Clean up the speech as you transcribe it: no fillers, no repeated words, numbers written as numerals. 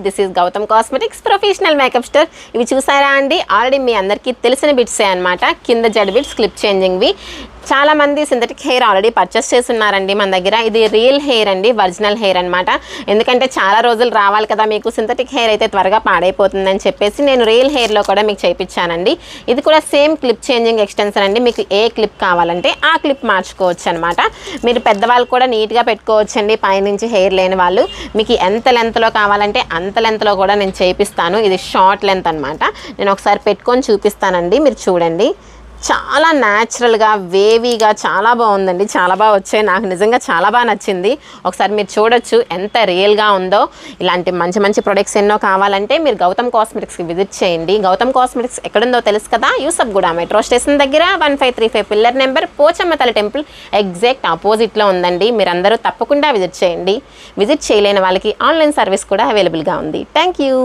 This is Gautam cosmetics professional makeup store. ఇవి చూసారా అండి, ఆల్రెడీ మీ అందరికీ తెలిసిన బిట్సే అనమాట. కింద జడ్ బిట్స్ క్లిప్ చేంజింగ్వి. చాలామంది సింథటిక్ హెయిర్ ఆల్రెడీ పర్చేస్ చేస్తున్నారండి మన దగ్గర. ఇది రియల్ హెయిర్ అండి, ఒరిజినల్ హెయిర్ అనమాట. ఎందుకంటే చాలా రోజులు రావాలి కదా మీకు, సింథటిక్ హెయిర్ అయితే త్వరగా పాడైపోతుందని చెప్పేసి నేను రియల్ హెయిర్లో కూడా మీకు చేయించానండి. ఇది కూడా సేమ్ క్లిప్ చేంజింగ్ ఎక్స్టెన్షన్ అండి. మీకు ఏ క్లిప్ కావాలంటే ఆ క్లిప్ మార్చుకోవచ్చు అనమాట. మీరు పెద్దవాళ్ళు కూడా నీట్గా పెట్టుకోవచ్చండి, పైనుంచి హెయిర్ లేని వాళ్ళు. మీకు ఎంత లెంత్లో కావాలంటే అంత లెంత్లో కూడా నేను చేయిస్తాను. ఇది షార్ట్ లెంత్ అనమాట. నేను ఒకసారి పెట్టుకొని చూపిస్తానండి, మీరు చూడండి. చాలా న్యాచురల్గా వేవీగా చాలా బాగుందండి, చాలా బాగా వచ్చాయి. నాకు నిజంగా చాలా బాగా నచ్చింది. ఒకసారి మీరు చూడొచ్చు ఎంత రియల్గా ఉందో. ఇలాంటి మంచి మంచి ప్రొడక్ట్స్ ఎన్నో కావాలంటే మీరు గౌతమ్ కాస్మెటిక్స్కి విజిట్ చేయండి. గౌతమ్ కాస్మెటిక్స్ ఎక్కడుందో తెలుసు కదా, యూసఫ్గూడ మెట్రో స్టేషన్ దగ్గర 1535 పిల్లర్ నెంబర్, పోచమ్మ తల్లి టెంపుల్ ఎగ్జాక్ట్ ఆపోజిట్లో ఉందండి. మీరందరూ తప్పకుండా విజిట్ చేయండి. విజిట్ చేయలేని వాళ్ళకి ఆన్లైన్ సర్వీస్ కూడా అవైలబుల్గా ఉంది. Thank you.